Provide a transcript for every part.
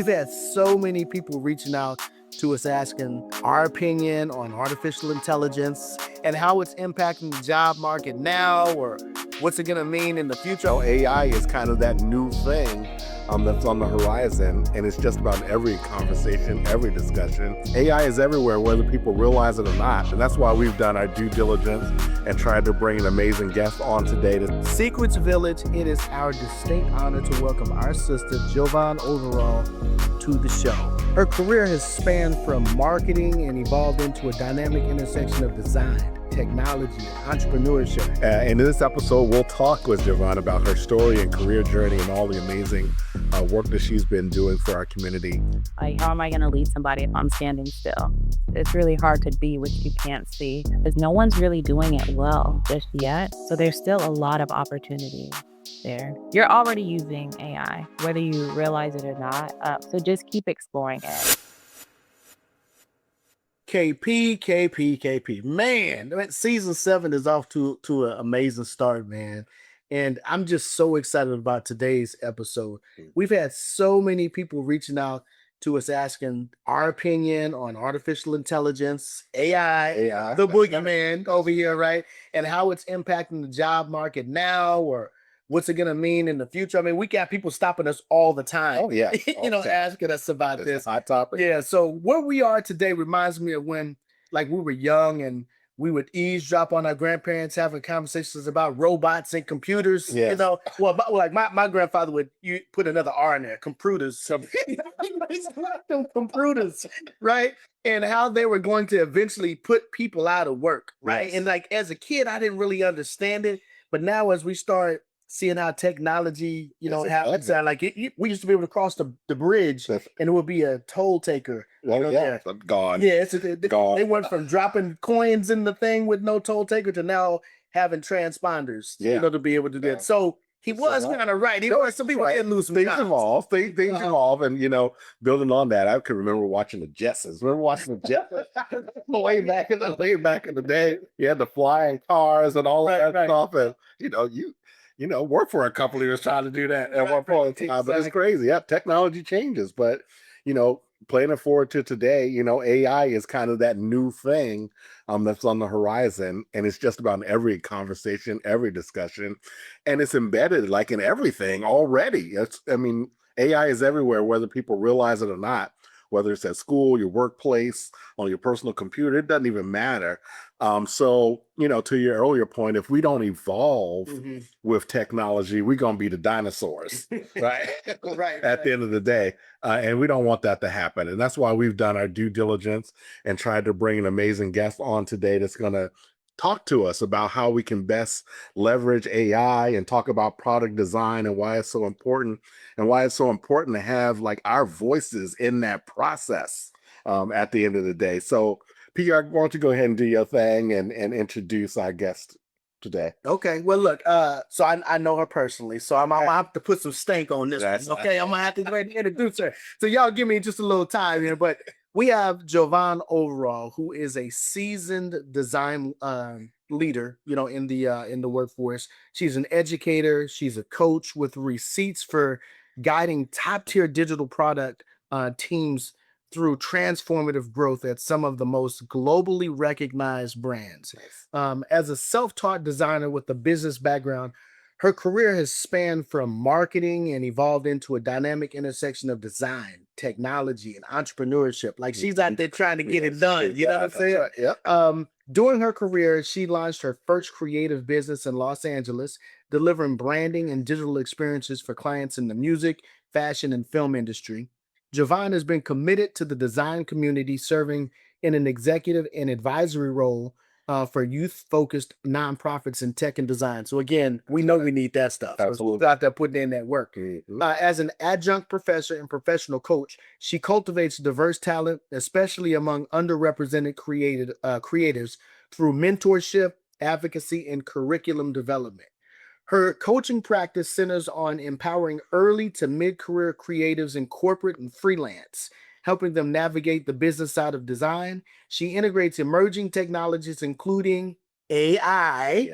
We've had so many people reaching out to us asking our opinion on artificial intelligence and how it's impacting the job market now, or what's it going to mean in the future. AI is kind of that new thing that's on the horizon, and it's just about every conversation, every discussion. AI is everywhere, whether people realize it or not, and that's why we've done our due diligence and tried to bring an amazing guest on today. C-CRETS Village, it is our distinct honor to welcome our sister, Jovon Rossman, to the show. Her career has spanned from marketing and evolved into a dynamic intersection of design, technology, and entrepreneurship. In this episode, we'll talk with Jovon about her story and career journey and all the amazing work that she's been doing for our community. Like, how am I going to lead somebody if I'm standing still? It's really hard to be what you can't see because no one's really doing it well just yet. So there's still a lot of opportunity there. You're already using AI, whether you realize it or not. So just keep exploring it. KP. Man, season 7 is off to an amazing start, man. And I'm just so excited about today's episode. We've had so many people reaching out to us asking our opinion on artificial intelligence, AI, the boogeyman over here, right? And how it's impacting the job market now, or what's it going to mean in the future? I mean, we got people stopping us all the time. Oh, yeah. Asking us about It's this. a hot topic. Yeah. So where we are today reminds me of when, like, we were young and we would eavesdrop on our grandparents having conversations about robots and computers. Yes. My grandfather would put another R in there, computers. Computers, right? And how they were going to eventually put people out of work, right? Yes. And like as a kid, I didn't really understand it, but now as we start seeing how technology, happens, we used to be able to cross the bridge, and it would be a toll taker. Gone. Yeah, Gone. they went from dropping coins in the thing with no toll taker to now having transponders, to be able to do that. So he was kind of right. Some people didn't lose some Things jobs. evolve. Things evolve, and building on that, I can remember watching the Jetsons. Remember watching the Jetsons way back in the day. You had the flying cars and all that stuff, and you work for a couple of years trying to do that at one point in time. But it's crazy. Yeah, technology changes, but playing it forward to today, AI is kind of that new thing that's on the horizon, and it's just about every conversation, every discussion, and it's embedded like in everything already. AI is everywhere, whether people realize it or not. Whether it's at school, your workplace, on your personal computer, it doesn't even matter. So, to your earlier point, if we don't evolve with technology, we're going to be the dinosaurs, right? At the end of the day. And we don't want that to happen. And that's why we've done our due diligence and tried to bring an amazing guest on today that's going to talk to us about how we can best leverage AI and talk about product design and why it's so important, and why it's so important to have like our voices in that process at the end of the day. So, PR, why don't you go ahead and do your thing and introduce our guest today? Okay. Well, look, so I know her personally, so I'm gonna have to put some stank on this one. Okay, I'm gonna have to go ahead and introduce her. So y'all give me just a little time here, but we have Jovon Rossman, who is a seasoned design leader, in the workforce. She's an educator, she's a coach with receipts for guiding top-tier digital product teams through transformative growth at some of the most globally recognized brands. As a self-taught designer with a business background, her career has spanned from marketing and evolved into a dynamic intersection of design, technology, and entrepreneurship. Like, she's out there trying to get it done. You know what I'm saying? Right. Yep. During her career, she launched her first creative business in Los Angeles, delivering branding and digital experiences for clients in the music, fashion, and film industry. Jovon has been committed to the design community, serving in an executive and advisory role for youth-focused nonprofits in tech and design. So again, we know we need that stuff. Absolutely. So out there putting in that work. As an adjunct professor and professional coach, she cultivates diverse talent, especially among underrepresented creatives, through mentorship, advocacy, and curriculum development. Her coaching practice centers on empowering early to mid-career creatives in corporate and freelance, helping them navigate the business side of design. She integrates emerging technologies, including AI,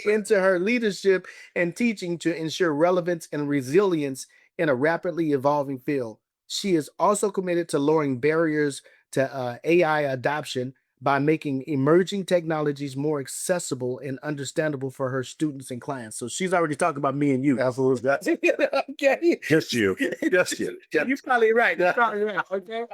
into her leadership and teaching to ensure relevance and resilience in a rapidly evolving field. She is also committed to lowering barriers to AI adoption by making emerging technologies more accessible and understandable for her students and clients. So she's already talking about me and you. Absolutely. That's Okay. just you. Just you. You're probably right. You're probably right. Okay.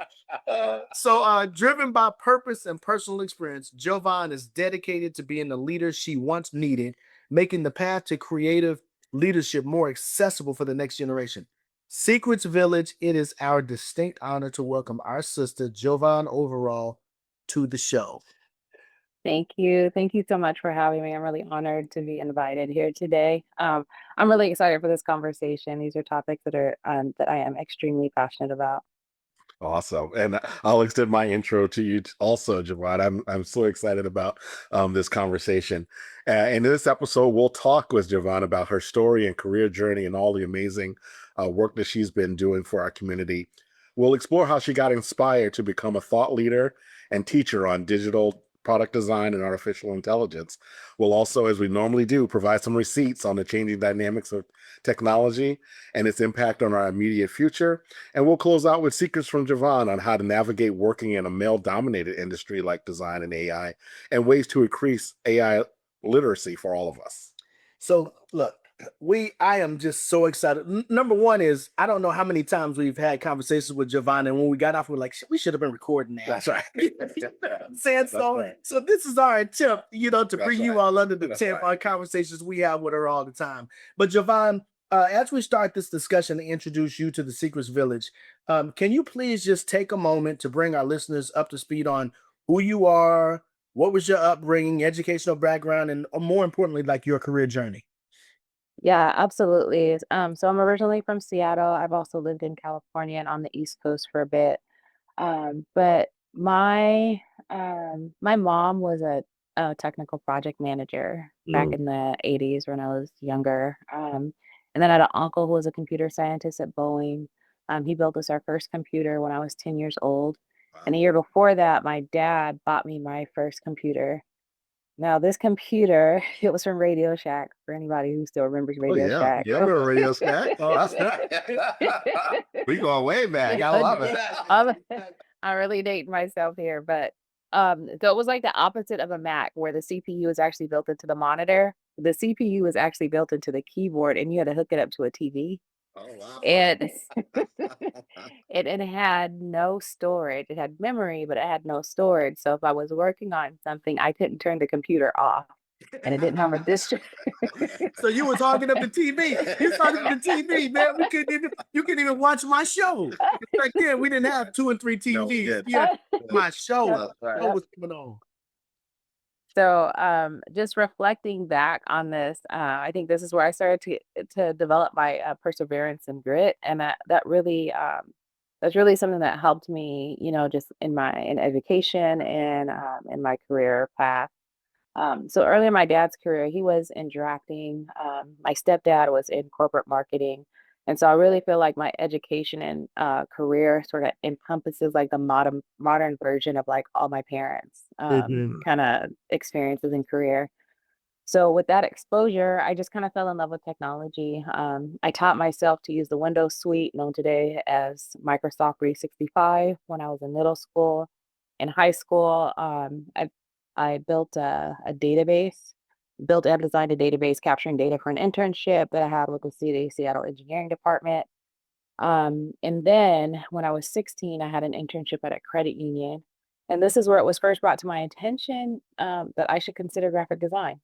So, driven by purpose and personal experience, Jovon is dedicated to being the leader she once needed, making the path to creative leadership more accessible for the next generation. Secrets Village, it is our distinct honor to welcome our sister, Jovon Overall, to the show. Thank you. Thank you so much for having me. I'm really honored to be invited here today. I'm really excited for this conversation. These are topics that I am extremely passionate about. Awesome. And I'll extend my intro to you also, Javad. I'm so excited about this conversation. In this episode, we'll talk with Javad about her story and career journey and all the amazing work that she's been doing for our community. We'll explore how she got inspired to become a thought leader and teacher on digital product design and artificial intelligence. We'll also, as we normally do, provide some receipts on the changing dynamics of technology and its impact on our immediate future. And we'll close out with secrets from Jovon on how to navigate working in a male-dominated industry like design and AI, and ways to increase AI literacy for all of us. So look, I am just so excited. Number one is I don't know how many times we've had conversations with Jovon, and when we got off, we're like, we should have been recording that. That's right. Saying so. right. So this is our attempt, to That's bring you right. all under the That's tent right. on conversations we have with her all the time. But Jovon, as we start this discussion and introduce you to the Secrets Village, can you please just take a moment to bring our listeners up to speed on who you are, what was your upbringing, educational background, and more importantly, like your career journey? Yeah, absolutely. So I'm originally from Seattle. I've also lived in California and on the East Coast for a bit. But my mom was a technical project manager back Mm. in the 80s when I was younger. And then I had an uncle who was a computer scientist at Boeing. He built us our first computer when I was 10 years old. And a Wow. year before that, my dad bought me my first computer. Now, this computer, it was from Radio Shack, for anybody who still remembers Oh Radio yeah. Shack. Yeah, I remember Radio Stack. Oh, that's right. We going way back. I love it. I'm I'm really dating myself here, but, so it was like the opposite of a Mac where the CPU is actually built into the monitor. The CPU is actually built into the keyboard, and you had to hook it up to a TV. Oh And wow. it had no storage. It had memory, but it had no storage. So if I was working on something, I couldn't turn the computer off, and it didn't have a disk. So you was hogging up the TV. You was hogging up the TV, man. You couldn't even watch my show. Back then, we didn't have 2 and 3 No, we TVs. didn't. Yeah, my show. That's right. Show was coming on. So, just reflecting back on this, I think this is where I started to develop my perseverance and grit, and that's really something that helped me, just in education and in my career path. So early in my dad's career, he was in drafting. My stepdad was in corporate marketing. And so I really feel like my education and career sort of encompasses like the modern version of like all my parents' Mhm. kind of experiences and career. So with that exposure, I just kind of fell in love with technology. I taught myself to use the Windows suite, known today as Microsoft 365, when I was in middle school. In high school, I built a database, built and designed a database capturing data for an internship that I had with the City Seattle Engineering Department. And then when I was 16, I had an internship at a credit union. And this is where it was first brought to my attention that I should consider graphic design.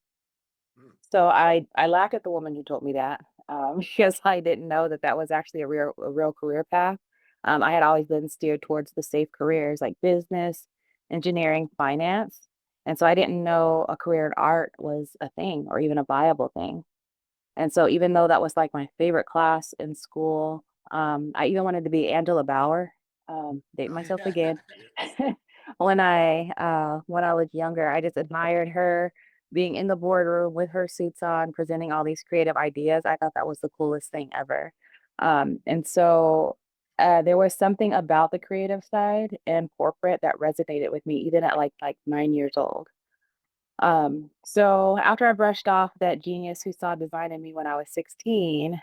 So I laughed at the woman who told me that, because I didn't know that that was actually a real career path. I had always been steered towards the safe careers like business, engineering, finance, and so I didn't know a career in art was a thing or even a viable thing. And so even though that was like my favorite class in school, I even wanted to be Angela Bauer, dating myself again. When I was younger, I just admired her being in the boardroom with her suits on, presenting all these creative ideas. I thought that was the coolest thing ever. And so there was something about the creative side and corporate that resonated with me even at like 9 years old. So after I brushed off that genius who saw design in me when I was 16,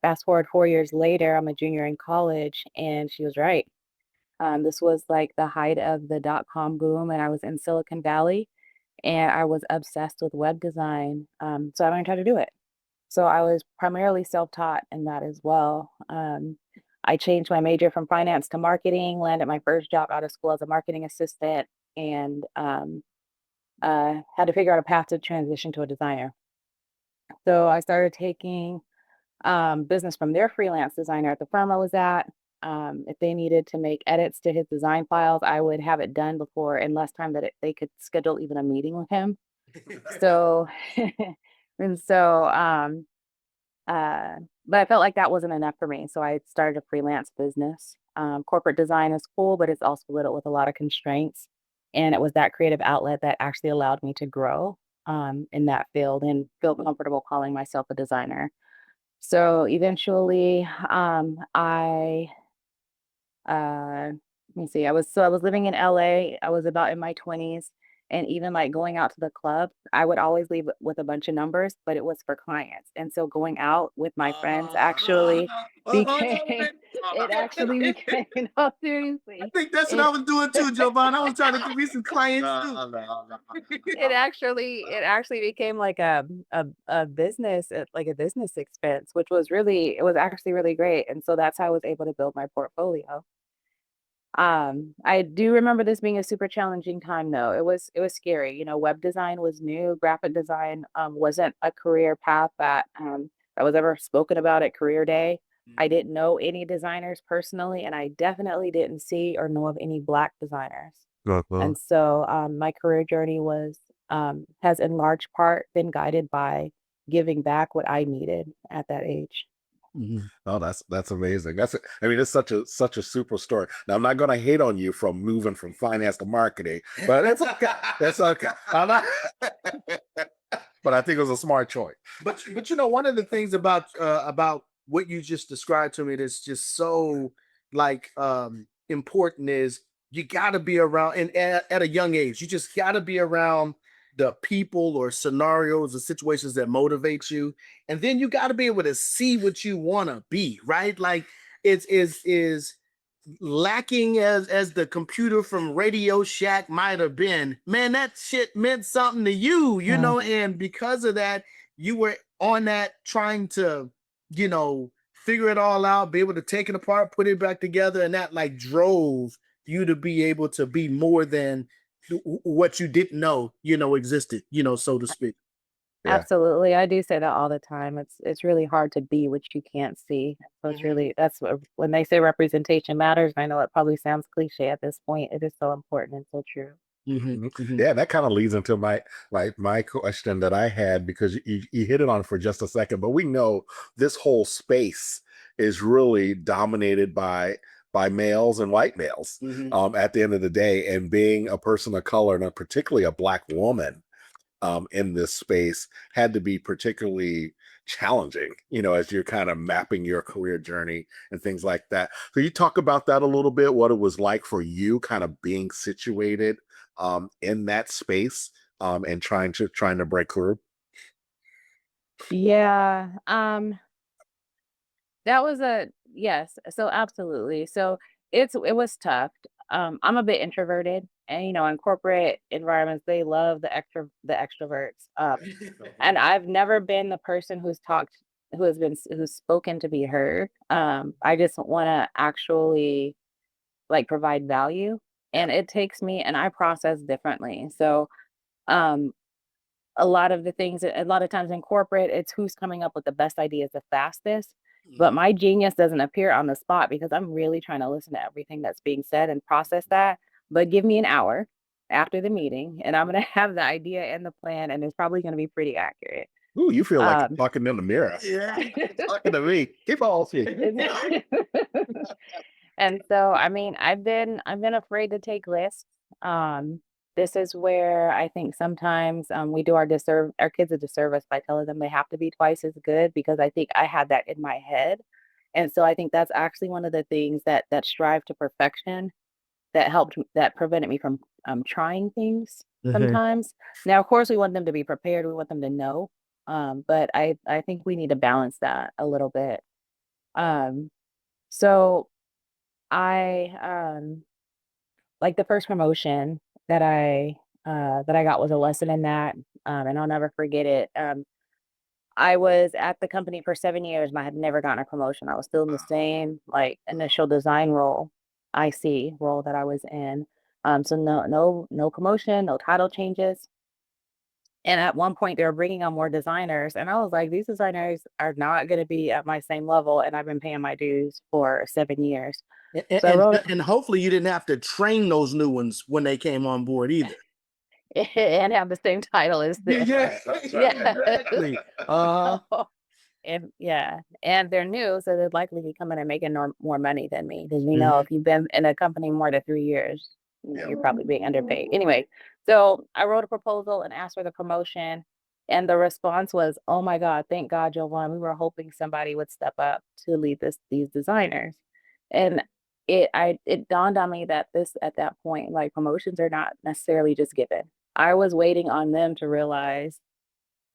Fast forward 4 years later, I'm a junior in college, and she was right. This was like the height of the dot-com boom, and I was in Silicon Valley, and I was obsessed with web design. So I learned how to do it. So I was primarily self-taught in that as well. I changed my major from finance to marketing, landed my first job out of school as a marketing assistant, and had to figure out a path to transition to a designer. So I started taking business from their freelance designer at the firm I was at. If they needed to make edits to his design files, I would have it done before in less time that they could schedule even a meeting with him. So, and so, uh, but I felt like that wasn't enough for me. So I started a freelance business. Corporate design is cool, but it's also little with a lot of constraints. And it was that creative outlet that actually allowed me to grow in that field and feel comfortable calling myself a designer. So eventually, I let me see, I was living in LA. I was about in my 20s, and even like going out to the club, I would always leave with a bunch of numbers, but it was for clients. And so going out with my friends actually became it actually became no, I seriously. think that's what It I was doing too, Jovon. I was trying to give me some clients too. it actually became like a business, like a business expense, which was really it was actually really great. And so that's how I was able to build my portfolio. I do remember this being a super challenging time though. It was scary. Web design was new, graphic design wasn't a career path that was ever spoken about at career day. I Mhm. didn't know any designers personally, and I definitely didn't see or know of any Black designers. And so my career journey has in large part been guided by giving back what I needed at that age. Mhm. Oh, that's amazing. I mean, it's such a super story. Now, I'm not going to hate on you from moving from finance to marketing, but it's okay. That's okay. I'm not, but I think it was a smart choice. But one of the things about what you just described to me that's just so like important is you got to be around, and at a young age you just got to be around the people or scenarios or situations that motivate you, and then you got to be able to see what you want to be, right? Like it's is lacking as the computer from Radio Shack might have been, man, that shit meant something to you, and because of that, you were on that trying to, figure it all out, be able to take it apart, put it back together, and that like drove you to be able to be more than what you didn't know, existed, so to speak. Yeah. Absolutely. I do say that all the time. It's really hard to be what you can't see. So it's Mhm. really that's when they say representation matters. I know it probably sounds cliche at this point. It is so important and so true. Mhm. Mhm. Mhm. Yeah, that kind of leads into my question that I had, because you hit it on for just a second, but we know this whole space is really dominated by males and white males. Mhm. At the end of the day, and being a person of color, and particularly a Black woman in this space, had to be particularly challenging, as you're kind of mapping your career journey and things like that. So you talk about that a little bit, what it was like for you kind of being situated in that space, and trying to break through. Yeah. That was a yes. So absolutely. So it was tough. I'm a bit introverted, and in corporate environments they love the extroverts. And I've never been the person who's spoken to be heard. I just want to actually like provide value, and it takes me and I process differently. So um a lot of times in corporate, it's who's coming up with the best ideas the fastest. But Mhm. my genius doesn't appear on the spot because I'm really trying to listen to everything that's being said and process that. But give me an hour after the meeting, and I'm going to have the idea and the plan, and it's probably going to be pretty accurate. Ooh, you feel like you're Um, talking in the mirror. Yeah. Talking to me. Keep on speaking. And so, I mean, I've been afraid to take risks. Um, this is where I think sometimes we do our kids a disservice by telling them they have to be twice as good, because I think I had that in my head. And so I think that's actually one of the things that strive to perfection that prevented me from trying things Mhm. sometimes. Now, of course, we want them to be prepared. We want them to know. But I think we need to balance that a little bit. Um, so I like the first promotion that I got was a lesson in that. And I'll never forget it. I was at the company for 7 years and I had never gotten a promotion. I was still in the same like initial design role, IC role that I was in. So no promotion, no title changes. And at one point, they were bringing on more designers, and I was like, "These designers are not gonna be at my same level, and I've been paying my dues for 7 years." So I wrote And hopefully you didn't have to train those new ones when they came on board either. and have the same title as them. Yeah, Yeah. exactly. And and they're new, so they'd likely be coming and making more money than me. Because we know if you've been in a company more than 3 years, you're probably being underpaid. Anyway, so I wrote a proposal and asked for the promotion, and the response was, "Oh my God, thank God, Jovon. We were hoping somebody would step up to lead these designers." And it dawned on me that this at that point, like promotions are not necessarily just given. I was waiting on them to realize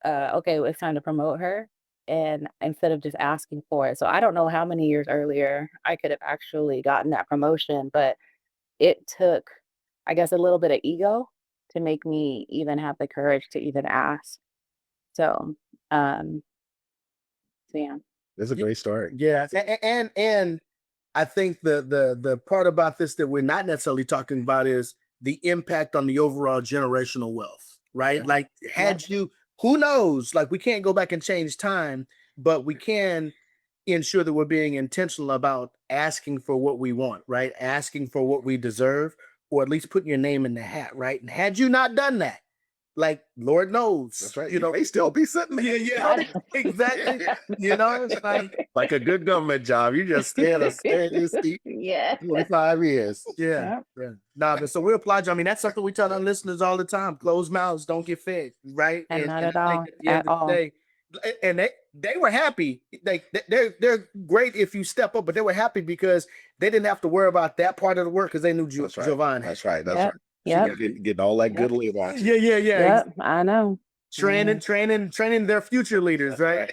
okay, well, it's time to promote her. And instead of just asking for it. So I don't know how many years earlier I could have actually gotten that promotion, but it took, I guess, a little bit of ego to make me even have the courage to even ask. So, um, so yeah. It's a great story. Yeah, and I think the part about this that we're not necessarily talking about is the impact on the overall generational wealth, right? Like, had you, who knows? Like, we can't go back and change time, but we can ensure that we're being intentional about asking for what we want, right? Asking for what we deserve, or at least putting your name in the hat, right? And had you not done that, like, Lord knows, That's right. you know, They still be sitting there. yeah, exactly. You know, it's Like a good government job. You just stay in your seat Yeah. 25 years. yeah, yeah. Nah, but so we applaud you. I mean, that's something we tell our listeners all the time. Closed mouths don't get fed, right? And not And at I think all, at the end at of the all. day, and they were happy. They're great if you step up, but they were happy because they didn't have to worry about that part of the work because they knew That's right. Jovon. That's right. That's Yep. right. Yep. Getting all that good labor out. Yeah, yeah, yeah. Yep. I know. Training their future leaders, right?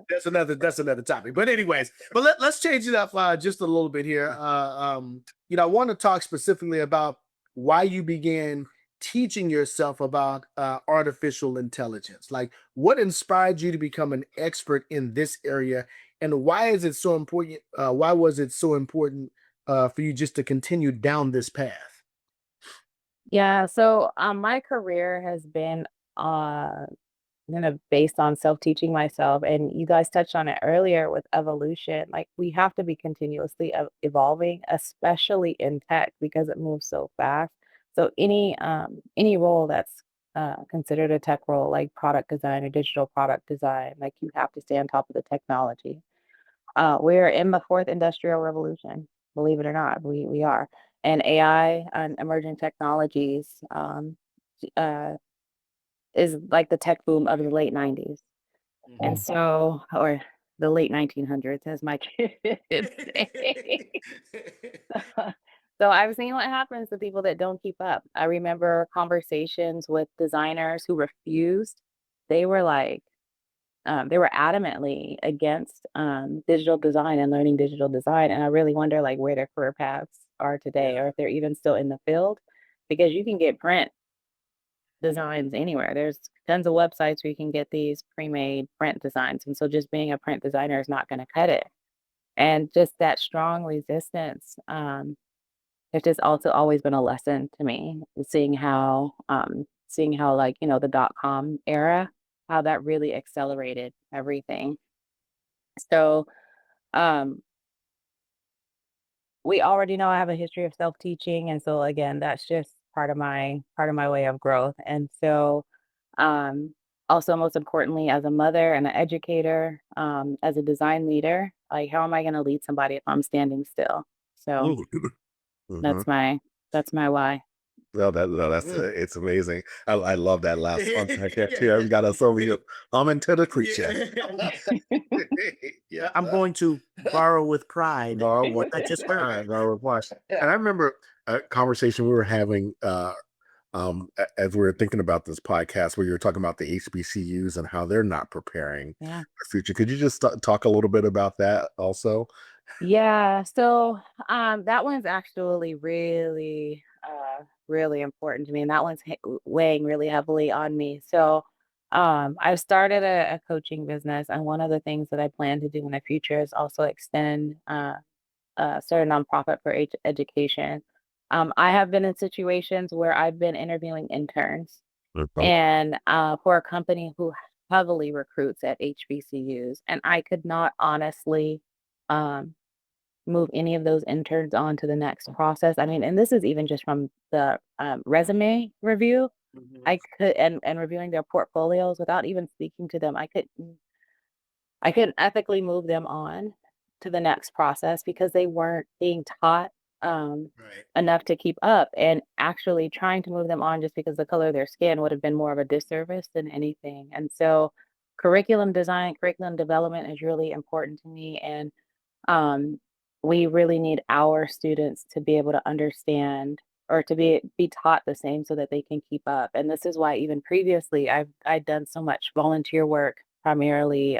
That's another topic. But anyways, but let's change it up just a little bit here. You know, I want to talk specifically about why you began teaching yourself about artificial intelligence. Like, what inspired you to become an expert in this area, and why is it so important? Why was it so important for you just to continue down this path? Yeah. So my career has been uh kind of based on self-teaching myself, and you guys touched on it earlier with evolution. Like we have to be continuously evolving, especially in tech because it moves so fast. So any role that's considered a tech role, like product design or digital product design, like you have to stay on top of the technology. We're in the fourth industrial revolution, believe it or not. We are. And AI and emerging technologies uh, is like the tech boom of the late 90s. And so, or the late 1900s, as my kids say. So I've seen what happens to people that don't keep up. I remember conversations with designers who refused. They were like, they were adamantly against digital design and learning digital design. And I really wonder like where their career paths are today, or if they're even still in the field, because you can get print designs anywhere. There's tons of websites where you can get these pre-made print designs. And so just being a print designer is not going to cut it. And just that strong resistance, it's just also always been a lesson to me, seeing how like, you know, the dot-com era, how that really accelerated everything. So um we already know I have a history of self-teaching. And so again, that's just part of my way of growth. And so also most importantly, as a mother and an educator, as a design leader, like how am I going to lead somebody if I'm standing still? So Mhm. that's my why. No, that's it's amazing. I love that last one right there too. I've got us over here. I'm into the creature. Yeah, I'm going to borrow with pride. no, what I just heard. no, and I remember a conversation we were having as we were thinking about this podcast, where you were talking about the HBCUs and how they're not preparing Yeah. for future, could you just talk a little bit about that also? Yeah, so that one's actually really important to me, and that one's weighing really heavily on me. So I've started a coaching business, and one of the things that I plan to do in the future is also extend start a nonprofit for education. I have been in situations where I've been interviewing interns Mhm. and for a company who heavily recruits at HBCUs, and I could not honestly um, move any of those interns on to the next process. I mean, and this is even just from the resume review. Mhm. I could and reviewing their portfolios without even speaking to them. I couldn't ethically move them on to the next process because they weren't being taught Right. enough to keep up. And actually trying to move them on just because the color of their skin would have been more of a disservice than anything. And so, curriculum design, curriculum development is really important to me. And um, we really need our students to be able to understand or to be taught the same so that they can keep up. And this is why even previously I'd done so much volunteer work primarily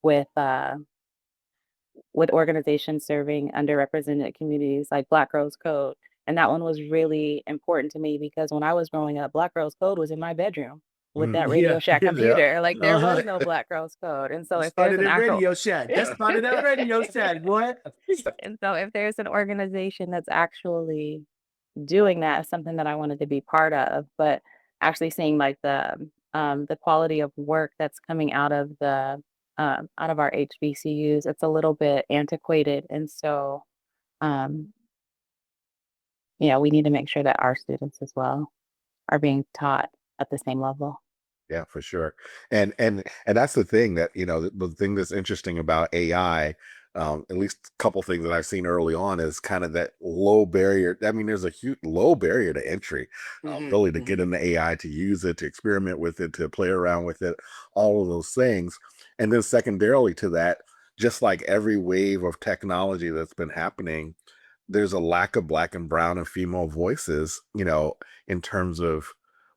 with uh, with organizations serving underrepresented communities like Black Girls Code. And that one was really important to me because when I was growing up, Black Girls Code was in my bedroom with that Yeah, Radio Shack yeah. computer. Like there Uh-huh. was no Black Girls Code. And so It if there's started an at actual Radio Shack. That started at Radio Shack, boy. and so if there's an organization that's actually doing that, it's something that I wanted to be part of, but actually seeing like the quality of work that's coming out of our HBCUs, it's a little bit antiquated. And so um, yeah, we need to make sure that our students as well are being taught at the same level. Yeah, for sure. And that's the thing that, the thing that's interesting about AI, at least a couple things that I've seen early on is kind of that low barrier. I mean, there's a huge low barrier to entry, Mhm, ability to get mhm. into AI, to use it, to experiment with it, to play around with it, all of those things. And then secondarily to that, just like every wave of technology that's been happening, there's a lack of black and brown and female voices, in terms of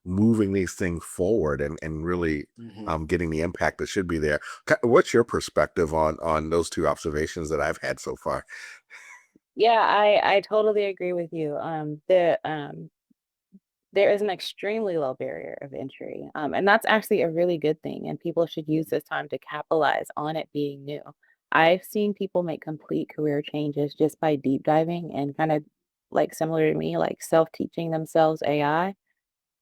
moving these things forward and really Mhm. getting the impact that should be there. What's your perspective on those two observations that I've had so far? Yeah, I totally agree with you. There is an extremely low barrier of entry, and that's actually a really good thing, and people should use this time to capitalize on it being new. I've seen people make complete career changes just by deep diving and kind of like similar to me, like self-teaching themselves AI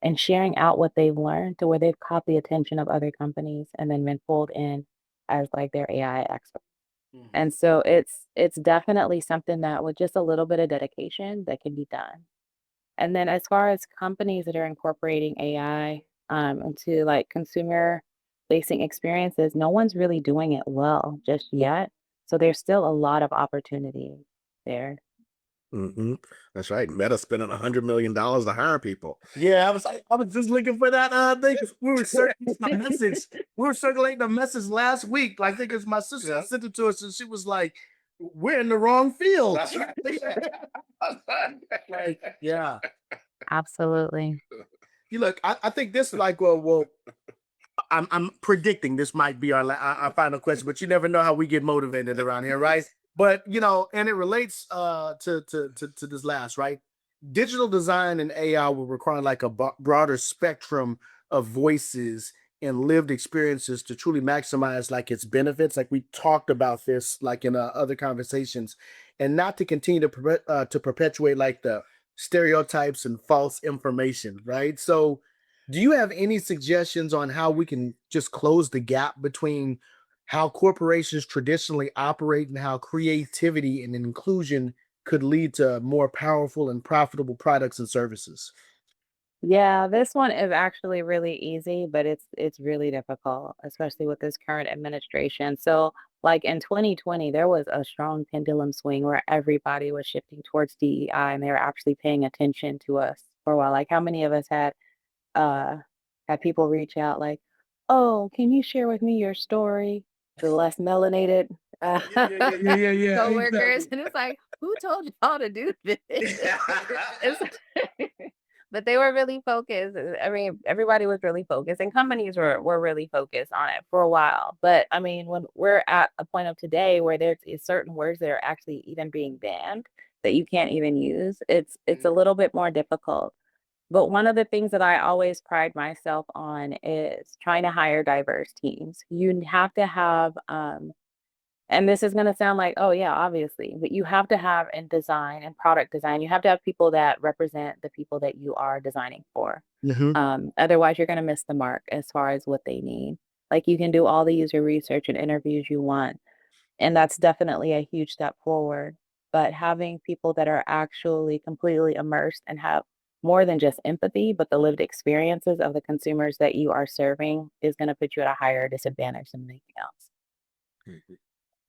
and sharing out what they've learned to where they've caught the attention of other companies and then been pulled in as like their AI expert. Mhm. And so it's definitely something that with just a little bit of dedication that can be done. And then as far as companies that are incorporating AI into like consumer facing experiences, no one's really doing it well just yet. So there's still a lot of opportunity there. Hmm. That's right. Meta spending $100 million to hire people. Yeah, I was just looking for that thing. We were circulating a message. We were circulating a message last week. Like, I think it's my sister Yeah. sent it to us, and she was like, "We're in the wrong field." That's right. Like, yeah. Absolutely. You look. I think this like well, I'm predicting this might be our final question, but you never know how we get motivated around here, right? But and it relates to this last, right? Digital design and AI will require like a broader spectrum of voices and lived experiences to truly maximize like its benefits. Like we talked about this like in other conversations, and not to continue to perpetuate like the stereotypes and false information, right? So do you have any suggestions on how we can just close the gap between how corporations traditionally operate and how creativity and inclusion could lead to more powerful and profitable products and services? Yeah, this one is actually really easy, but it's really difficult, especially with this current administration. So, like in 2020, there was a strong pendulum swing where everybody was shifting towards DEI and they were actually paying attention to us for a while. Like how many of us uh had people reach out like, "Oh, can you share with me your story?" The less melanated uh, Yeah, coworkers, exactly. and it's like, who told y'all to do this? It's but they were really focused. I mean, everybody was really focused, and companies were really focused on it for a while. But I mean, when we're at a point of today where there's certain words that are actually even being banned that you can't even use, it's a little bit more difficult. But one of the things that I always pride myself on is trying to hire diverse teams. You have to have, and this is going to sound like, oh, yeah, obviously, but you have to have in design and product design, you have to have people that represent the people that you are designing for. Otherwise, you're going to miss the mark as far as what they need. Like you can do all the user research and interviews you want, and that's definitely a huge step forward. But having people that are actually completely immersed and have more than just empathy, but the lived experiences of the consumers that you are serving is going to put you at a higher disadvantage than anything else.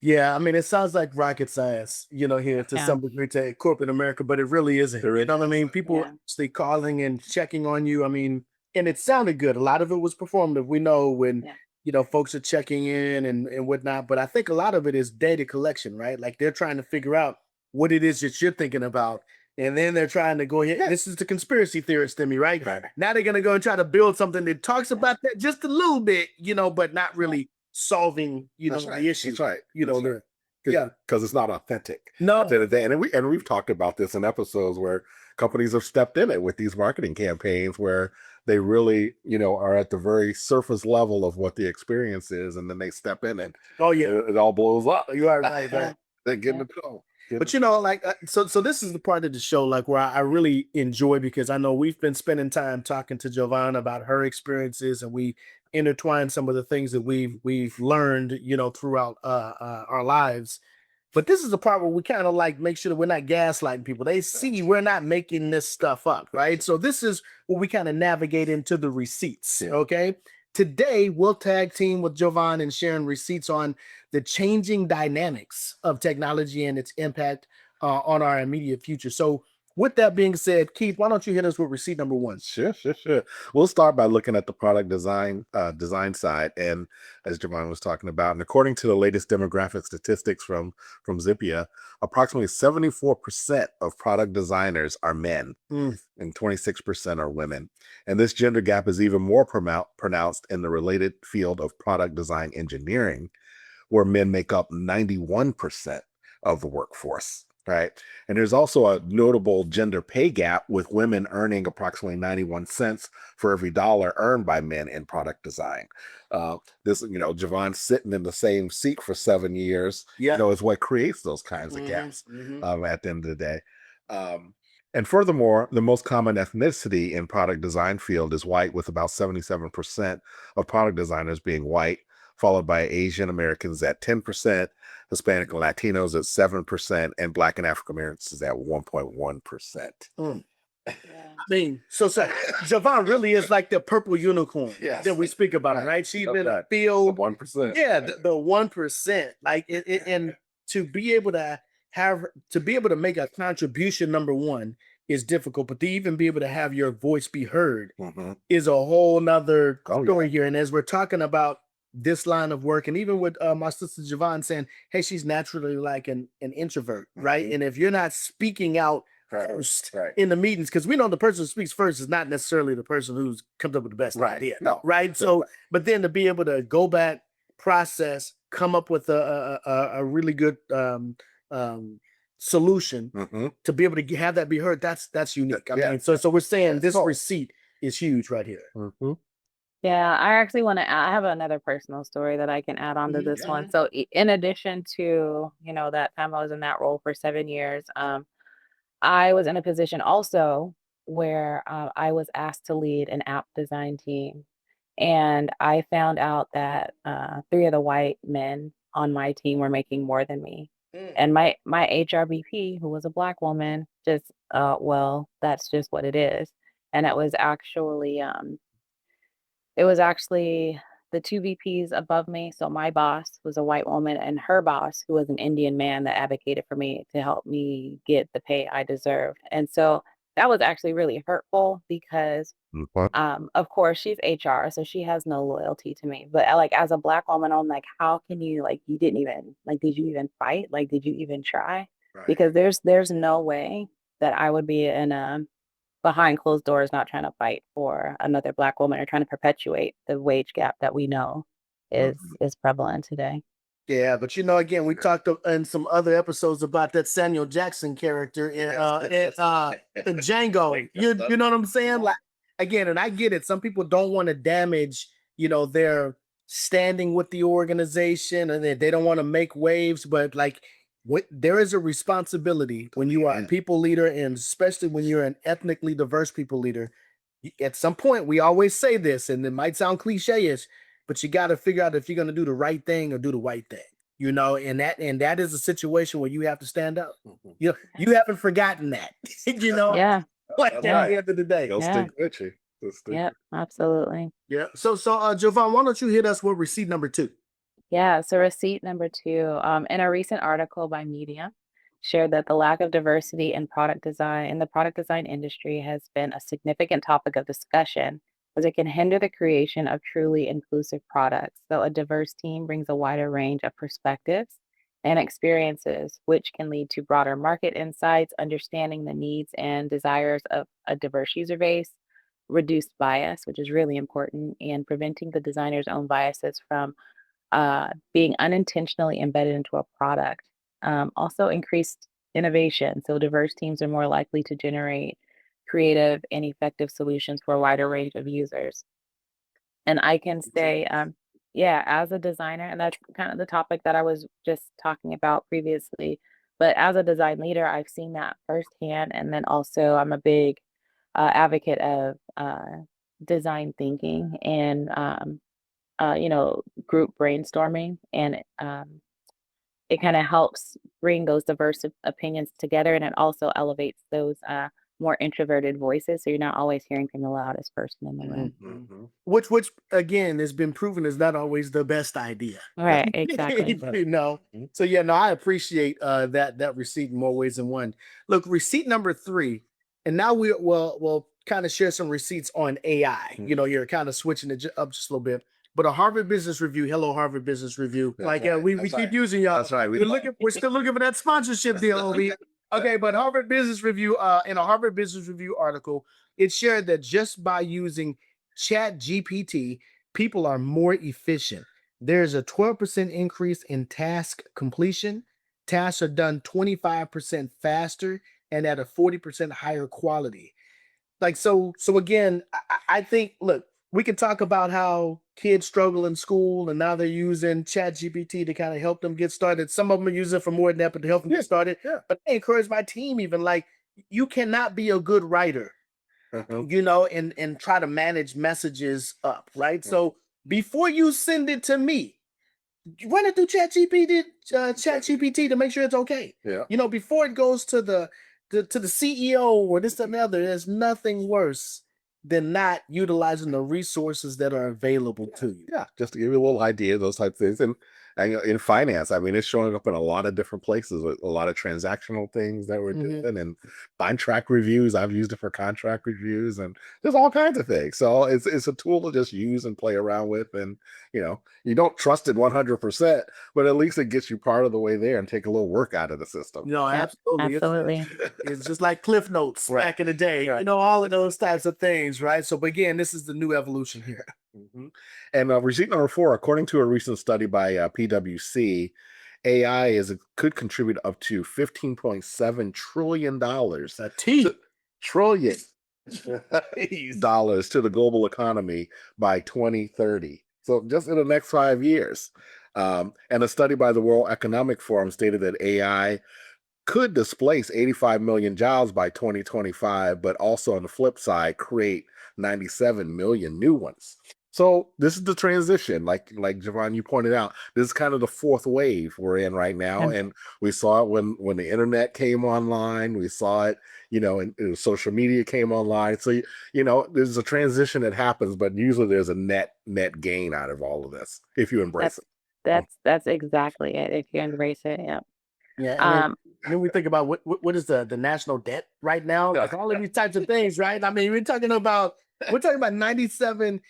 Yeah, I mean, it sounds like rocket science, here to Yeah. some degree to corporate America, but it really isn't. You know what I mean? People Yeah. actually calling and checking on you. I mean, and it sounded good. A lot of it was performative. We know when, Yeah. folks are checking in and whatnot, but I think a lot of it is data collection, right? Like they're trying to figure out what it is that you're thinking about. And then they're trying to go ahead. This is the conspiracy theorist in me, right? Now they're going to go and try to build something that talks about that just a little bit, but not really solving, the issue. That's right. Yeah, because it's not authentic. No. At the end of the day. And we've talked about this in episodes where companies have stepped in it with these marketing campaigns where they really, are at the very surface level of what the experience is, and then they step in and it all blows up. You are right, right. They get in the dough. But like so this is the part of the show like where I really enjoy, because I know we've been spending time talking to Jovon about her experiences, and we intertwine some of the things that we've learned, throughout our lives. But this is the part where we kind of like make sure that we're not gaslighting people. They see we're not making this stuff up, right? So this is where we kind of navigate into the receipts. Okay. Today we'll tag team with Jovon and sharing receipts on the changing dynamics of technology and its impact on our immediate future. So with that being said, Keith, why don't you hit us with receipt number one? Sure. We'll start by looking at the product design side, and as Jovon was talking about, and according to the latest demographic statistics from Zippia, approximately 74% of product designers are men, and 26% are women. And this gender gap is even more pronounced in the related field of product design engineering, where men make up 91% of the workforce. Right. And there's also a notable gender pay gap, with women earning approximately 91 cents for every dollar earned by men in product design. Jovon sitting in the same seat for 7 years, is what creates those kinds of gaps at the end of the day. And furthermore, the most common ethnicity in product design field is white, with about 77% of product designers being white, followed by Asian Americans at 10%, Hispanic and Latinos at 7%, and Black and African Americans at 1.1%. I mean, so Jovon really is like the purple unicorn that we speak about, right? She's in a field, 1%. Yeah, the 1%. Like and to be able to make a contribution, number one, is difficult, but to even be able to have your voice be heard is a whole nother story here. And as we're talking about this line of work, and even with my sister Jovon saying, hey, she's naturally like an introvert, right? And if you're not speaking out first in the meetings, because we know the person who speaks first is not necessarily the person who comes up with the best idea, right? So, but then to be able to go back, process, come up with a really good solution to be able to have that be heard, that's unique. I mean, so we're saying this receipt is huge right here. Yeah, I actually I have another personal story that I can add on to this one. So in addition to, that time I was in that role for 7 years, I was in a position also where I was asked to lead an app design team. And I found out that 3 of the white men on my team were making more than me. And my HRBP, who was a Black woman, just, well, that's just what it is. And it was actually the 2 VPs above me. So my boss was a white woman, and her boss, who was an Indian man, that advocated for me to help me get the pay I deserved. And so that was actually really hurtful, because of course she's HR, so she has no loyalty to me. But like, as a Black woman, I'm like, how can you, like, you didn't even, like, did you even fight? Like, did you even try? Because there's no way that I would be in behind closed doors, not trying to fight for another Black woman or trying to perpetuate the wage gap that we know is prevalent today. Yeah, but again, we talked in some other episodes about that Samuel Jackson character in Django. You know what I'm saying? Like, again, and I get it. Some people don't want to damage, their standing with the organization, and they don't want to make waves. But like, there is a responsibility when you are a people leader, and especially when you're an ethnically diverse people leader. At some point, we always say this, and it might sound cliche-ish, but you got to figure out if you're going to do the right thing or do the right thing, and that is a situation where you have to stand up. You haven't forgotten that, Yeah. Like at the end of the day. They'll stick with you. Yeah, absolutely. Yeah. So, Jovon, why don't you hit us with receipt number 2? Yeah, so receipt number 2, in a recent article by Medium, shared that the lack of diversity in the product design industry has been a significant topic of discussion as it can hinder the creation of truly inclusive products. So a diverse team brings a wider range of perspectives and experiences, which can lead to broader market insights, understanding the needs and desires of a diverse user base, reduced bias, which is really important, and preventing the designer's own biases from being unintentionally embedded into a product. Also, increased innovation. So, diverse teams are more likely to generate creative and effective solutions for a wider range of users. And I can say, yeah, as a designer, and that's kind of the topic that I was just talking about previously. But as a design leader, I've seen that firsthand. And then also, I'm a big advocate of design thinking and group brainstorming, and it kind of helps bring those diverse opinions together, and it also elevates those more introverted voices, so you're not always hearing from the loudest person in the room. Which again has been proven is not always the best idea. Right, exactly. So yeah, no, I appreciate that receipt in more ways than one. Look, receipt number 3, and now we'll kind of share some receipts on AI. You're kind of switching it up just a little bit. But a Harvard Business Review, hello Harvard Business Review. We keep using y'all. That's right. We're still looking for that sponsorship deal, OB. Okay, but Harvard Business Review, in a Harvard Business Review article, it shared that just by using Chat GPT, people are more efficient. There's a 12% increase in task completion. Tasks are done 25% faster and at a 40% higher quality. Like, so again, I think, look, we can talk about how kids struggle in school and now they're using Chat GPT to kind of help them get started. Some of them are using it for more than that, but to help them get started. Yeah. But I encourage my team, even like, you cannot be a good writer, and try to manage messages up, right? So before you send it to me, run it through Chat GPT to make sure it's okay. Yeah. Before it goes to the CEO or this and the other, there's nothing worse than not utilizing the resources that are available to you. Yeah, just to give you a little idea, those types of things. And in finance, I mean, it's showing up in a lot of different places with a lot of transactional things that we're doing and contract reviews. I've used it for contract reviews and there's all kinds of things. So it's a tool to just use and play around with. And, you don't trust it 100%, but at least it gets you part of the way there and take a little work out of the system. No, absolutely. Absolutely. It's just like Cliff Notes back in the day, all of those types of things, right? So, but again, this is the new evolution here. And receipt number 4, according to a recent study by PwC, AI could contribute up to $15.7 trillion. Trillion dollars to the global economy by 2030. So just in the next 5 years. And a study by the World Economic Forum stated that AI could displace 85 million jobs by 2025, but also on the flip side, create 97 million new ones. So this is the transition, like Jovon, you pointed out, this is kind of the 4th wave we're in right now. And we saw it when the internet came online, we saw it, and social media came online. So, there's a transition that happens, but usually there's a net gain out of all of this if you embrace it. That's exactly it. If you embrace it, yeah. Yeah. Then we think about what is the national debt right now? Like all of these types of things, right? I mean, we're talking about 97,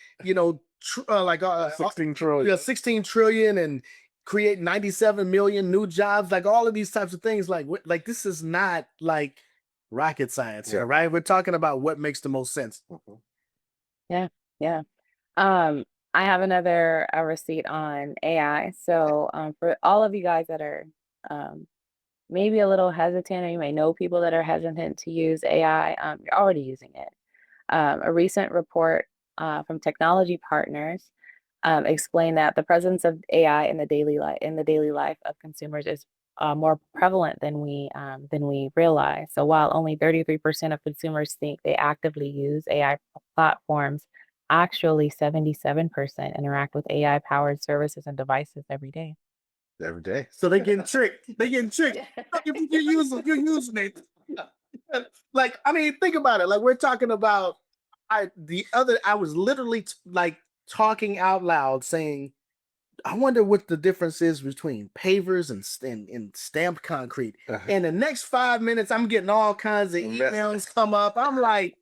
16 trillion. Yeah, 16 trillion and create 97 million new jobs, like all of these types of things. Like this is not like rocket science here, right? We're talking about what makes the most sense. Yeah, yeah. I have another receipt on AI. So for all of you guys that are maybe a little hesitant, or you may know people that are hesitant to use AI, you're already using it. A recent report from Technology Partners explained that the presence of AI in the daily life of consumers is more prevalent than we realize. So while only 33% of consumers think they actively use AI platforms, actually 77% interact with AI powered services and devices every day. Every day. So they getting tricked. They getting tricked. If you're using it. Like, I mean, think about it. Like, we're talking about I was literally like talking out loud saying, I wonder what the difference is between pavers and stamped concrete. And the next 5 minutes, I'm getting all kinds of emails come up. I'm like,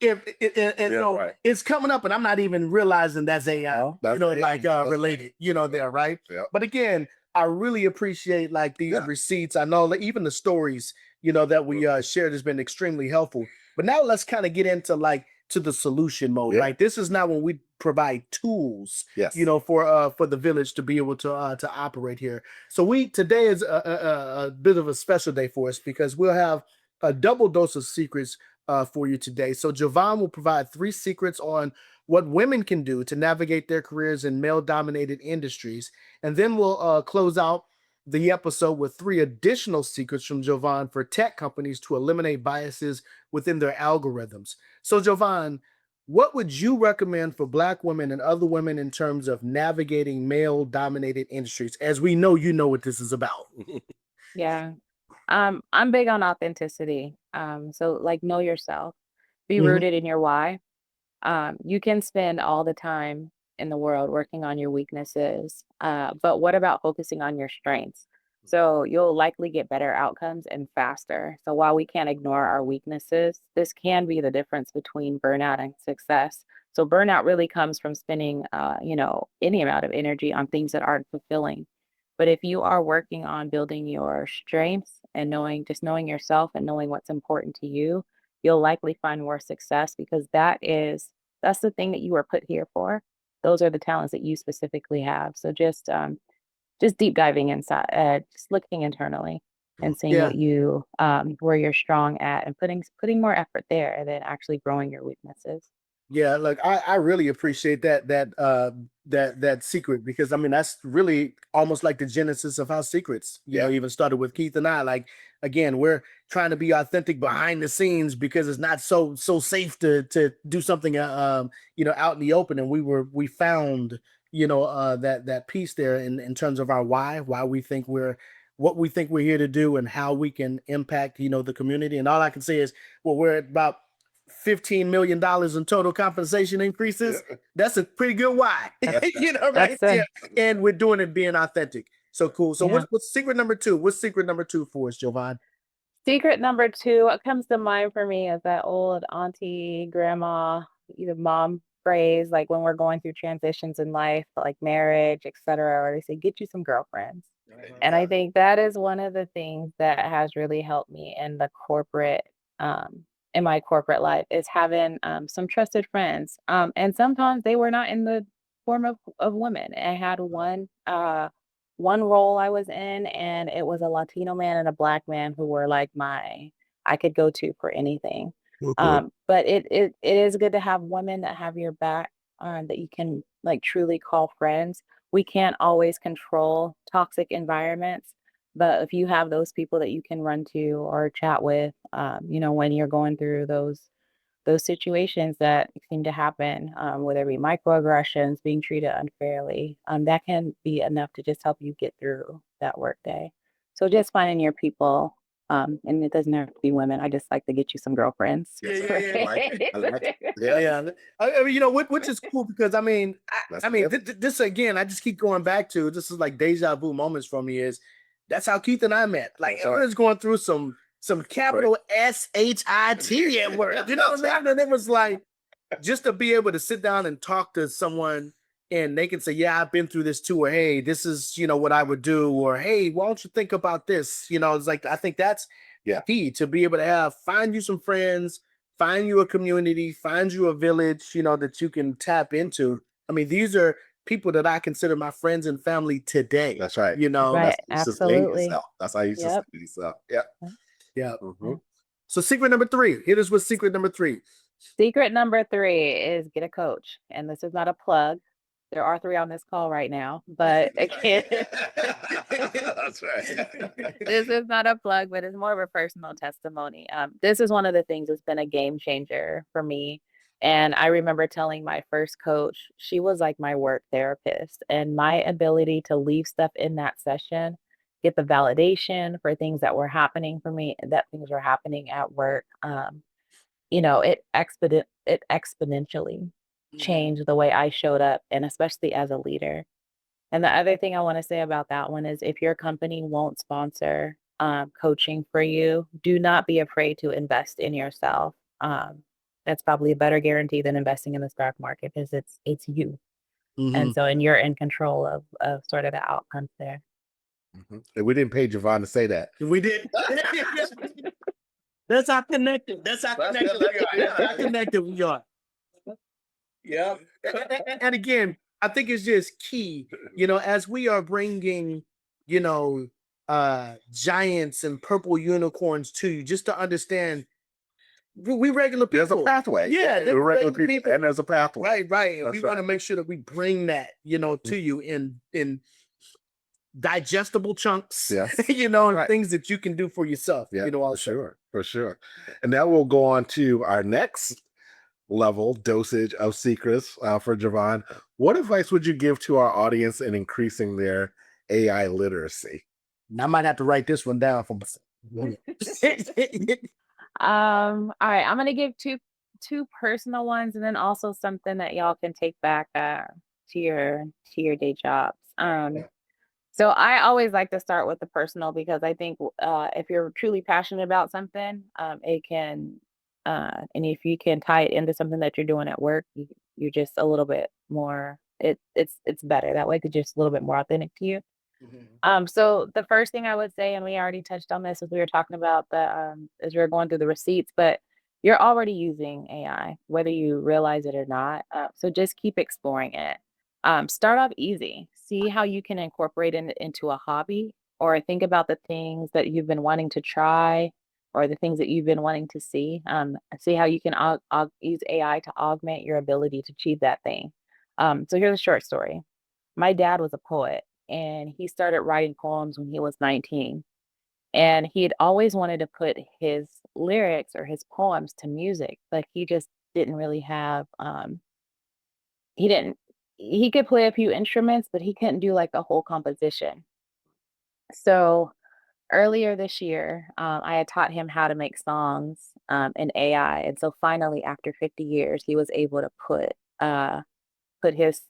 it's coming up, and I'm not even realizing that's AI, related, there, right? Yeah. But again, I really appreciate like these receipts. I know even the stories, that we shared has been extremely helpful. But now let's kind of get into like to the solution mode, right? This is now when we provide tools, for the village to be able to operate here. So today is a bit of a special day for us because we'll have a double dose of secrets for you today. So Jovon will provide 3 secrets on what women can do to navigate their careers in male-dominated industries, and then we'll close out the episode with 3 additional secrets from Jovon for tech companies to eliminate biases within their algorithms. So Jovon, what would you recommend for Black women and other women in terms of navigating male-dominated industries? As we know, you know what this is about. Yeah. I'm big on authenticity. So like know yourself, be Mhm. rooted in your why. You can spend all the time in the world working on your weaknesses, but what about focusing on your strengths? So you'll likely get better outcomes and faster. So while we can't ignore our weaknesses, this can be the difference between burnout and success. So burnout really comes from spending, any amount of energy on things that aren't fulfilling. But if you are working on building your strengths and knowing yourself and knowing what's important to you, you'll likely find more success because that's the thing that you were put here for. Those are the talents that you specifically have. So just deep diving inside, just looking internally and seeing Yeah. what you where you're strong at and putting more effort there and then actually growing your weaknesses. Yeah, look, I really appreciate that secret because I mean that's really almost like the genesis of how secrets, even started with Keith and I. Like again, we're trying to be authentic behind the scenes because it's not so safe to do something out in the open. And we found that piece there in terms of our why we think what we think we're here to do and how we can impact the community. And all I can say is, well, we're at about $15 million in total compensation increases. That's a pretty good why. Right? That's And we're doing it being authentic. So cool. So yeah. what's secret number 2? What's secret number 2 for us, Jovon? Secret number 2, what comes to mind for me is that old auntie, grandma, either mom phrase, like when we're going through transitions in life, like marriage, etc., or they say, get you some girlfriends. And I think that is one of the things that has really helped me in my corporate life is having some trusted friends. And sometimes they were not in the form of women. I had one role I was in, and it was a Latino man and a Black man who were like I could go to for anything. But it is good to have women that have your back, that you can like truly call friends. We can't always control toxic environments, but if you have those people that you can run to or chat with, when you're going through those situations that seem to happen, whether it be microaggressions, being treated unfairly, that can be enough to just help you get through that work day. So just finding your people, and it doesn't have to be women. I just like to get you some girlfriends. I like it. Yeah. I mean, which is cool because I mean, this again, I just keep going back to this is like deja vu moments for me. Is that's how Keith and I met. Like I was going through some capital SHIT at work. You know what I'm saying? And it was like just to be able to sit down and talk to someone and they can say, yeah, I've been through this too, or hey, this is what I would do, or hey, why don't you think about this? It's like I think key to be able to find you some friends, find you a community, find you a village, that you can tap into. I mean, these are people that I consider my friends and family today. That's right. Right. That's just sustain Absolutely. yourself. That's how you sustain yourself. Yeah. Yeah. Mhm. So secret number 3. Hit us with secret number 3. Secret number 3 is get a coach. And this is not a plug. There are 3 on this call right now, but again, That's right. this is not a plug, but it's more of a personal testimony. This is one of the things that's been a game changer for me. And I remember telling my first coach, she was like my work therapist, and my ability to leave stuff in that session, get the validation for things that were happening for me, that things were happening at work. It exponentially changed the way I showed up, and especially as a leader. And the other thing I want to say about that one is if your company won't sponsor coaching for you, do not be afraid to invest in yourself. That's probably a better guarantee than investing in the stock market because it's you. And so and you're in control of sort of the outcomes there. And we didn't pay Jovon to say that. We did. That's how connected. That's how connected we are. That's how connected we are. Yeah. And again, I think it's just key, as we are bringing, giants and purple unicorns to you, just to understand we regular people. There's a pathway. Yeah, we're regular people, and there's a pathway. Right. That's We want to make sure that we bring that, to you in digestible chunks. Yes. Things that you can do for yourself. Yeah, also. for sure. And now we'll go on to our next level dosage of secrets for Jovon. What advice would you give to our audience in increasing their AI literacy? And I might have to write this one down for myself. All right, I'm gonna give two personal ones, and then also something that y'all can take back to your day jobs. So I always like to start with the personal because I think if you're truly passionate about something, it can, and if you can tie it into something that you're doing at work, you're just a little bit more. It's better that way because just a little bit more authentic to you. So the first thing I would say, and we already touched on this as we were talking about as we were going through the receipts, but you're already using AI, whether you realize it or not. So just keep exploring it. Start off easy. See how you can incorporate it into a hobby, or think about the things that you've been wanting to try, or the things that you've been wanting to see. See how you can use AI to augment your ability to achieve that thing. So here's a short story. My dad was a poet, and he started writing poems when he was 19. And he had always wanted to put his lyrics or his poems to music, but he just didn't really have he didn't he could play a few instruments, but he couldn't do like a whole composition. So earlier this year, I had taught him how to make songs in AI. And so finally, after 50 years, he was able to put his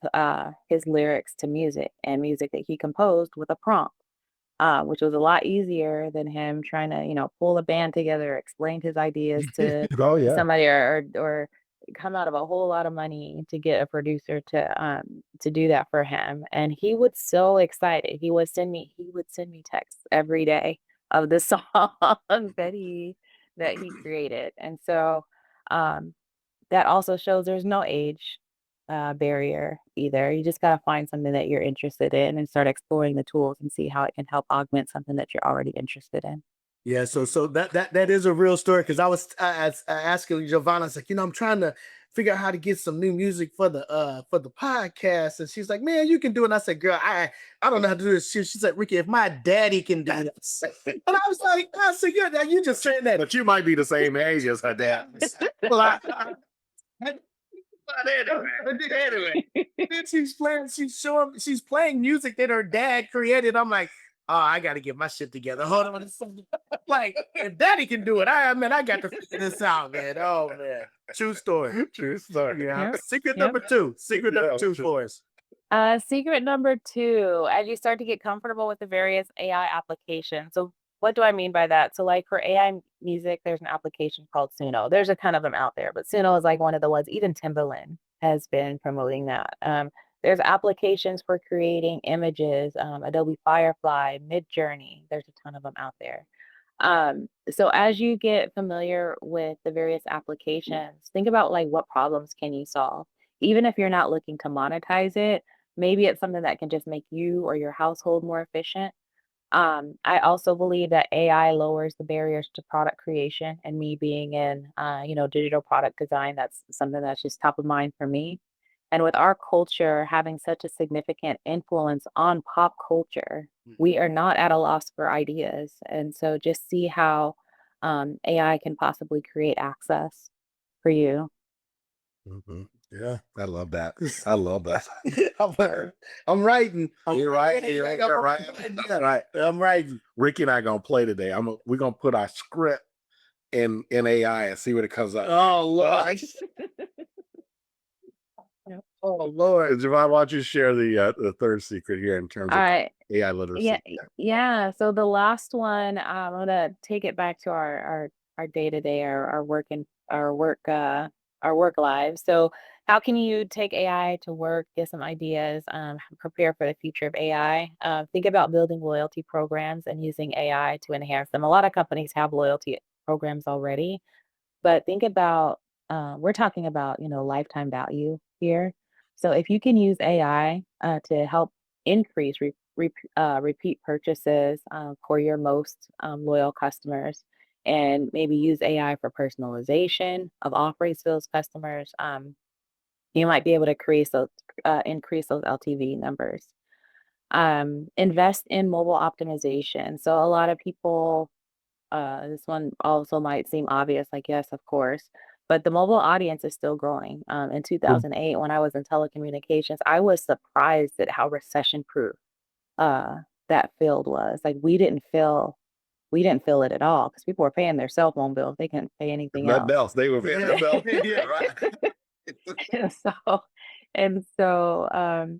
lyrics to music, and music that he composed with a prompt, which was a lot easier than him trying to, pull a band together, explain his ideas to Oh yeah. somebody, or come out of a whole lot of money to get a producer to do that for him. And he was so excited. He would send me texts every day of the songs that he created. And so that also shows there's no age barrier either. You just got to find something that you're interested in and start exploring the tools and see how it can help augment something that you're already interested in. Yeah, so that is a real story because I was asking Giovanna, I was like, I'm trying to figure out how to get some new music for the podcast, and she's like, man, you can do it. And I said, girl, I don't know how to do this. She's like, Ricky, if my daddy can do this, and I was like, I said, yeah, you just saying that, But you might be the same age as her dad. well, anyway, then she's playing music that her dad created. I'm like, oh, I got to get my shit together. Hold on a second. Like, if daddy can do it, I got to figure this out, man. Oh man, true story. True story. Yeah. Yep. Secret Yep. number two. Secret number two for us. Secret number 2, as you start to get comfortable with the various AI applications. So what do I mean by that? So like for AI music, there's an application called Suno. There's a ton of them out there, but Suno is like one of the ones. Even Timbaland has been promoting that. There's applications for creating images, Adobe Firefly, Midjourney. There's a ton of them out there. So as you get familiar with the various applications, think about like what problems can you solve? Even if you're not looking to monetize it, maybe it's something that can just make you or your household more efficient. I also believe that AI lowers the barriers to product creation, and me being in, digital product design, that's something that's just top of mind for me. And with our culture having such a significant influence on pop culture, we are not at a loss for ideas. And so just see how AI can possibly create access for you. Yeah, I love that. I love that. I'm writing. You're right. You're right. You're right. Right. I'm writing. Ricky and I gonna play today. We're gonna put our script in AI and see what it comes up. Oh Lord. Oh Lord. Javon, why don't you share the third secret here in terms All of right. AI literacy? Yeah. So the last one, I'm gonna take it back to our day to day, our work and our work lives. So how can you take AI to work, get some ideas, prepare for the future of AI? Think about building loyalty programs and using AI to enhance them. A lot of companies have loyalty programs already, but think about, we're talking about, lifetime value here. So if you can use AI to help increase repeat purchases for your most loyal customers, and maybe use AI for personalization of offerings to those customers, you might be able to increase those LTV numbers. Invest in mobile optimization. So a lot of people, this one also might seem obvious, like, yes, of course, but the mobile audience is still growing. In 2008, when I was in telecommunications, I was surprised at how recession-proof uh, that field was. Like, we didn't feel it at all because people were paying their cell phone bills. They couldn't pay anything Nothing else. else. They were paying the bill. Yeah, right. And so,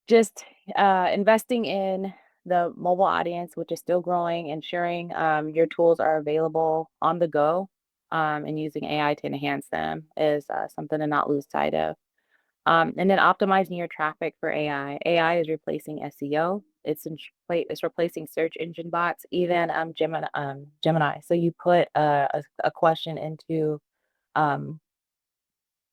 just investing in the mobile audience, which is still growing, ensuring your tools are available on the go, and using AI to enhance them is something to not lose sight of. And then optimizing your traffic for AI. AI is replacing SEO. It's replacing search engine bots, even Gemini. So you put a question um,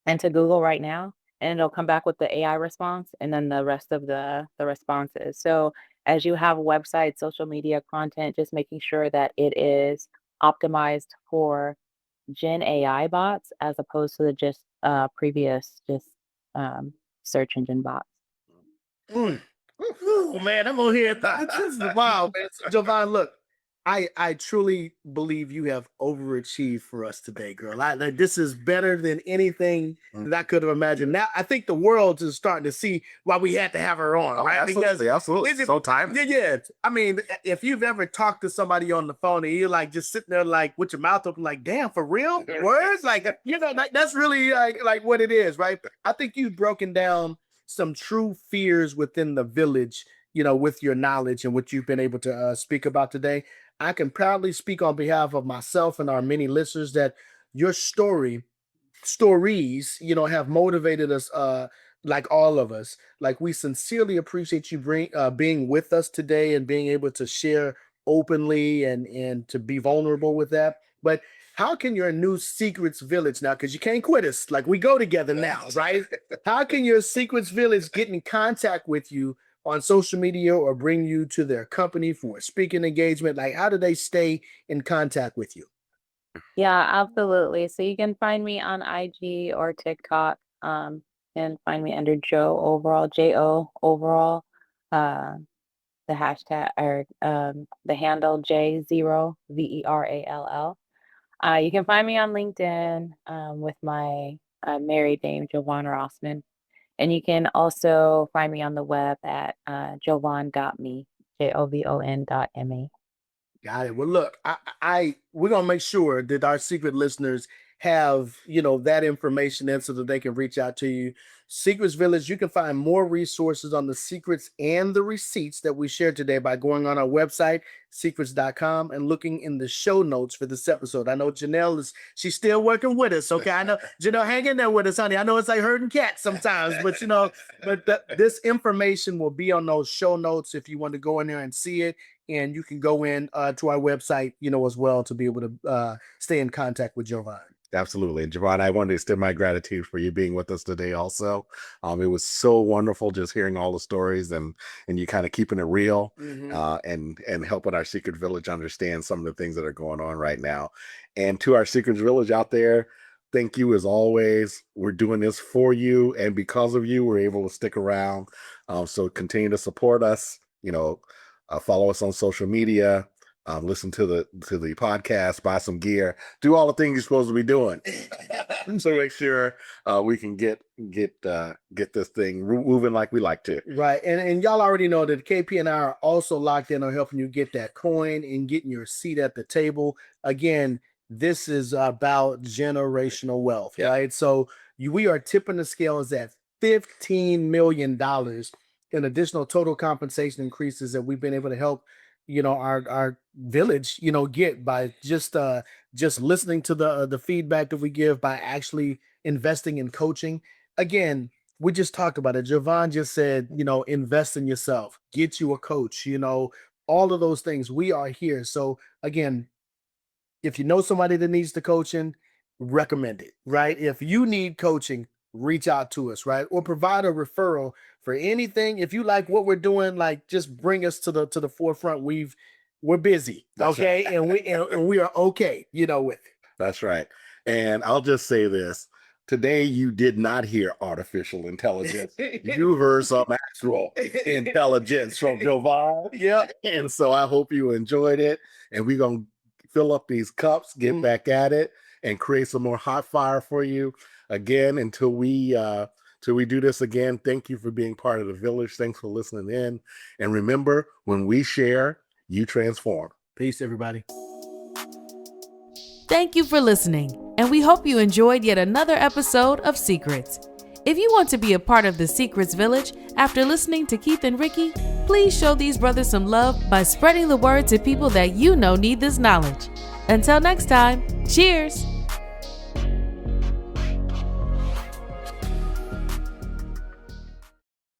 into Google right now, and it'll come back with the AI response and then the rest of the responses. So as you have websites, social media content, just making sure that it is optimized for Gen AI bots as opposed to the just previous just um, search engine bots. Mm. Ooh, man, I'm on here. This is wild, man. Jovon, look, I truly believe you have overachieved for us today, girl. Like, this is better than anything that I could have imagined. Now, I think the world is starting to see why we had to have her on, right? Absolutely, absolutely. So time. Yeah. I mean, if you've ever talked to somebody on the phone and you're like just sitting there like with your mouth open, like, damn, for real? Words? Like, that's really like what it is, right? I think you've broken down some true fears within the village, with your knowledge and what you've been able to speak about today. I can proudly speak on behalf of myself and our many listeners that your stories, have motivated us, like all of us. Like, we sincerely appreciate you being with us today and being able to share openly and to be vulnerable with that. But how can your new secrets village now, because you can't quit us, like we go together now, right? How can your secrets village get in contact with you on social media or bring you to their company for a speaking engagement? Like, how do they stay in contact with you? Yeah, absolutely. So you can find me on IG or TikTok. And find me under Joe overall, JO overall. Uh, the hashtag or the handle J0VERALL. You can find me on LinkedIn with my married name, Jovon Rossman. And you can also find me on the web at jovon.me, JOVON.me. Got it. Well, look, we're gonna make sure that our secret listeners have, that information in so that they can reach out to you. Secrets Village, you can find more resources on the secrets and the receipts that we shared today by going on our website, secrets.com, and looking in the show notes for this episode. I know she's still working with us. Okay. I know Janelle, hang in there with us, honey. I know it's like herding cats sometimes, but this information will be on those show notes if you want to go in there and see it. And you can go in to our website, as well, to be able to stay in contact with Jovon. Absolutely. And Jovon, I wanted to extend my gratitude for you being with us today also. It was so wonderful just hearing all the stories and you kind of keeping it real and helping our Secret Village understand some of the things that are going on right now. And to our Secret Village out there, thank you as always. We're doing this for you, and because of you, we're able to stick around. So continue to support us. Follow us on social media. Listen to the podcast, buy some gear, do all the things you're supposed to be doing. So make sure we can get this thing moving like we like to. Right. And y'all already know that KP and I are also locked in on helping you get that coin and getting your seat at the table. Again, this is about generational wealth, right? So we are tipping the scales at $15 million in additional total compensation increases that we've been able to help our village get by just listening to the feedback that we give, by actually investing in coaching. Again, we just talked about it. Jovon just said, invest in yourself, get you a coach, all of those things. We are here. So again, if you know somebody that needs the coaching, recommend it, right? If you need coaching, reach out to us, right? Or provide a referral for anything. If you like what we're doing, like, just bring us to the forefront. We're busy. That's okay. Right. And we are okay, with it. That's right. And I'll just say this. Today, you did not hear artificial intelligence. You heard some actual intelligence from Jovon. Yeah. And so I hope you enjoyed it. And we're going to fill up these cups, get back at it, and create some more hot fire for you. Again, until we do this again, thank you for being part of the village. Thanks for listening in. And remember, when we share, you transform. Peace, everybody. Thank you for listening, and we hope you enjoyed yet another episode of Secrets. If you want to be a part of the Secrets Village after listening to Keith and Ricky, please show these brothers some love by spreading the word to people that you know need this knowledge. Until next time, cheers!